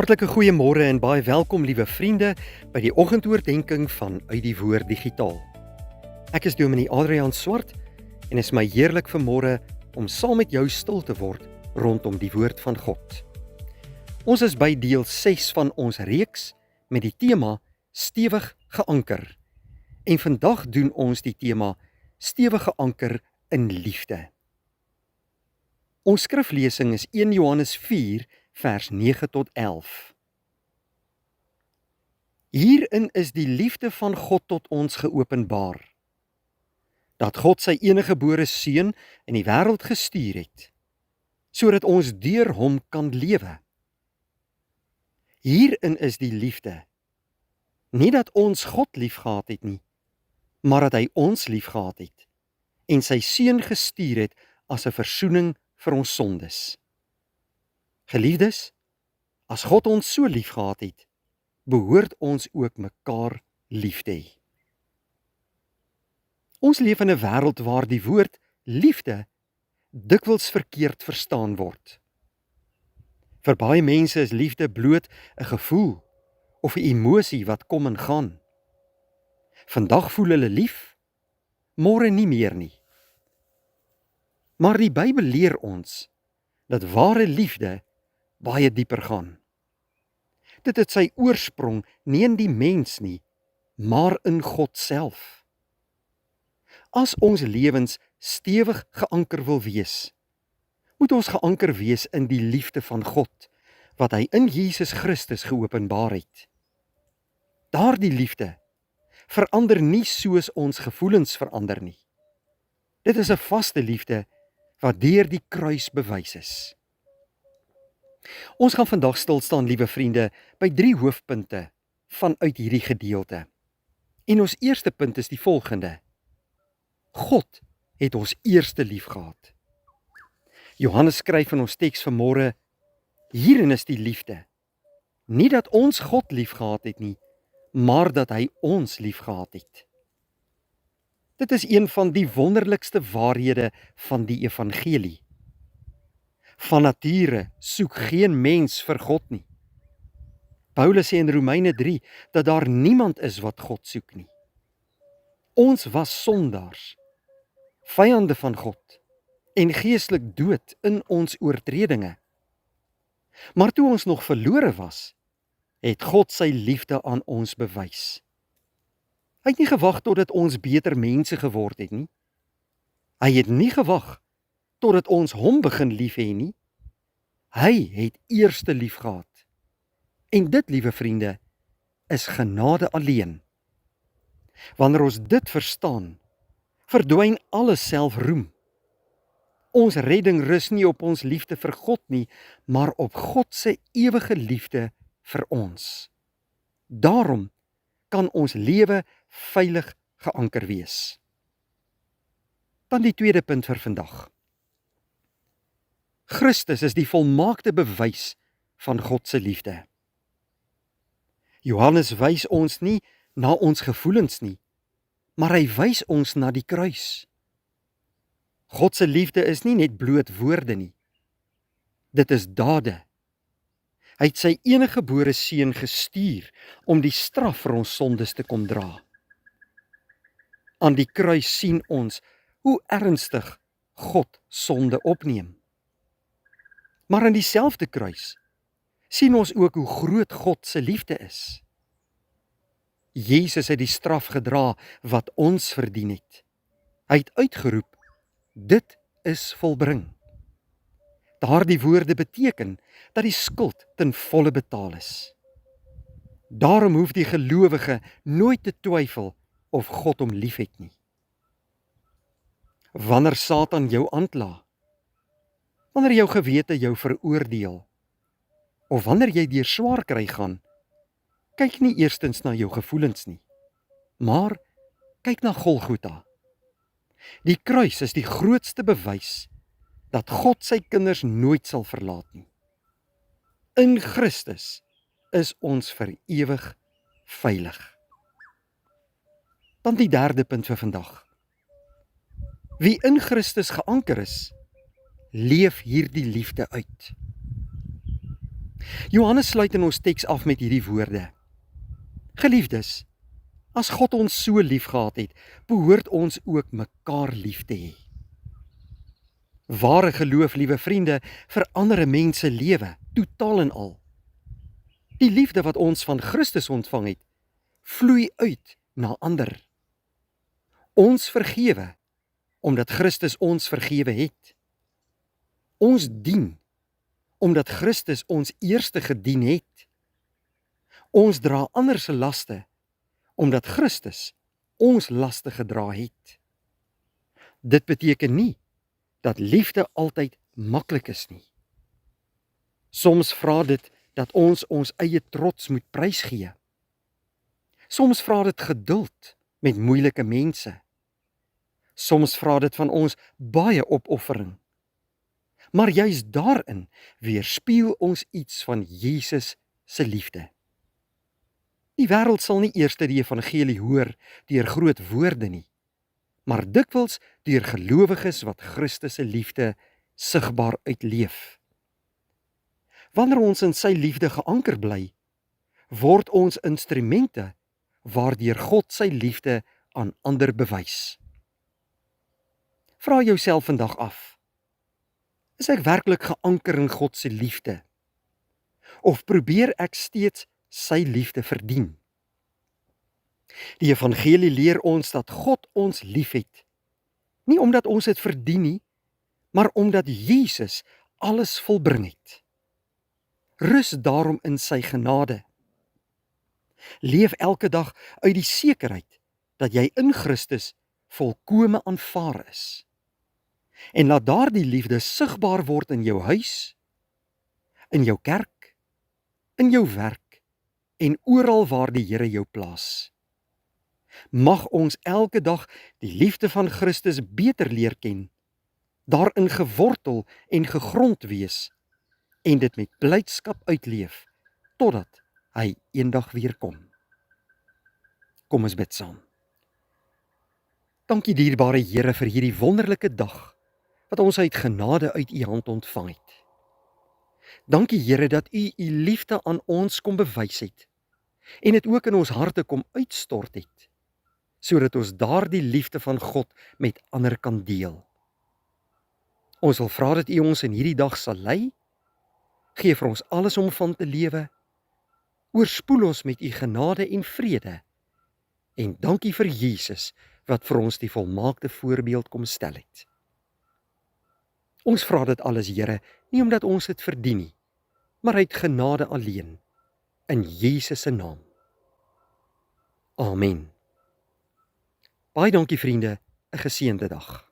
Hartlike goeiemôre en baie welkom liewe vriende by die oggendoordenkings van Uit die Woord Digitaal. Ek is Dominee Adrian Swart en is my heerlik vanmôre om saam met jou stil te word rondom die Woord van God. Ons is by deel 6 van ons reeks met die tema Stewig geanker. En vandag doen ons die tema Stewig geanker in liefde. Ons skriflesing is 1 Johannes 4 vers 9 tot 11. Hierin is die liefde van God tot ons geopenbaar, dat God sy eniggebore Seun in die wêreld gestuur het, sodat ons deur hom kan lewe. Hierin is die liefde, nie dat ons God liefgehad het nie, maar dat hy ons liefgehad het en sy Seun gestuur het as 'n versoening vir ons sondes. Geliefdes, as God ons so liefgehad het, behoort ons ook mekaar lief te hê. Ons leef in 'n wêreld waar die woord liefde dikwels verkeerd verstaan word. Vir baie mense is liefde bloot 'n gevoel of 'n emosie wat kom en gaan. Vandag voel hulle lief, môre nie meer nie. Maar die Bybel leer ons dat ware liefde baie dieper gaan. Dit het sy oorsprong nie in die mens nie, maar in God self. As ons lewens stewig geanker wil wees, moet ons geanker wees in die liefde van God, wat hy in Jesus Christus geopenbaar het. Daardie liefde verander nie soos ons gevoelens verander nie. Dit is 'n vaste liefde wat deur die kruis bewys is. Ons gaan vandag stil staan, liewe vriende, by 3 hoofpunte vanuit hierdie gedeelte. En ons eerste punt is die volgende: God het ons eerste lief gehad. Johannes skryf in ons teks vanmôre: hierin is die liefde, nie dat ons God lief gehad het nie, maar dat hy ons lief gehad het. Dit is een van die wonderlikste waarhede van die evangelie. Van nature soek geen mens vir God nie. Paulus sê in Romeine 3 dat daar niemand is wat God soek nie. Ons was sondaars, vyande van God en geestelik dood in ons oortredinge. Maar toe ons nog verlore was, het God sy liefde aan ons bewys. Hy het nie gewag totdat ons beter mense geword het nie. Hy het nie gewag totdat ons hom begin lief hê nie. Hy het eerste lief gehad. En dit, liewe vriende, is genade alleen. Wanneer ons dit verstaan, verdwyn alle selfroem. Ons redding rus nie op ons liefde vir God nie, maar op God se ewige liefde vir ons. Daarom kan ons lewe veilig geanker wees. Dan die tweede punt vir vandag. Christus is die volmaakte bewys van God se liefde. Johannes wys ons nie na ons gevoelens nie, maar hy wys ons na die kruis. God se liefde is nie net bloot woorde nie. Dit is dade. Hy het sy eniggebore Seun gestuur om die straf vir ons sondes te kom dra. Aan die kruis sien ons hoe ernstig God sonde opneem. Maar aan dieselfde kruis sien ons ook hoe groot God se liefde is. Jesus het die straf gedra wat ons verdien het. Hy het uitgeroep: dit is volbring. Daardie woorde beteken dat die skuld ten volle betaal is. Daarom hoef die gelowige nooit te twyfel of God hom liefhet nie. Wanneer Satan jou aankla, wanneer jou gewete jou veroordeel, of wanneer jy deur swaar kry gaan, kyk nie eerstens na jou gevoelens nie, maar kyk na Golgotha. Die kruis is die grootste bewys dat God sy kinders nooit sal verlaat nie. In Christus is ons vir ewig veilig. Dan die derde punt vir vandag. Wie in Christus geanker is, leef hierdie liefde uit. Johannes sluit in ons teks af met hierdie woorde: Geliefdes, as God ons so lief gehad het, behoort ons ook mekaar lief te hê. Ware geloof, liewe vriende, verander 'n mens se lewe, totaal en al. Die liefde wat ons van Christus ontvang het, vloei uit na ander. Ons vergewe, omdat Christus ons vergewe het. Ons dien, omdat Christus ons eerste gedien het. Ons dra ander se laste, omdat Christus ons laste gedra het. Dit beteken nie dat liefde altyd maklik is nie. Soms vra dit dat ons eie trots moet prysgee. Soms vra dit geduld met moeilike mense. Soms vra dit van ons baie opoffering. Maar juis daarin weerspieël ons iets van Jesus se liefde. Die wêreld sal nie eers die evangelie hoor deur groot woorde nie, maar dikwels deur gelowiges wat Christus se liefde sigbaar uitleef. Wanneer ons in sy liefde geanker bly, word ons instrumente waardeur God sy liefde aan ander bewys. Vra jouself vandag af: is ek werklik geanker in God se liefde? Of probeer ek steeds sy liefde verdien? Die evangelie leer ons dat God ons liefhet, nie omdat ons dit verdien nie, maar omdat Jesus alles volbring het. Rus daarom in sy genade. Leef elke dag uit die sekerheid dat jy in Christus volkome aanvaar is. En laat daardie liefde sigbaar word in jou huis, in jou kerk, in jou werk en oral waar die Here jou plaas. Mag ons elke dag die liefde van Christus beter leer ken, daarin gewortel en gegrond wees en dit met blydskap uitleef totdat hy eendag weer kom. Kom ons bid saam. Dankie dierbare Here vir hierdie wonderlike dag wat ons uit genade uit U hand ontvang het. Dankie Here dat U U liefde aan ons kom bewys het en dit ook in ons harte kom uitstort het, sodat ons daardie liefde van God met ander kan deel. Ons wil vra dat U ons in hierdie dag sal lei, gee vir ons alles om van te lewe, oorspoel ons met U genade en vrede, en dankie vir Jesus wat vir ons die volmaakte voorbeeld kom stel het. Ons vra dit alles, Here, nie omdat ons dit verdien nie, maar uit genade alleen, in Jesus se naam. Amen. Baie dankie vriende, 'n geseënde dag.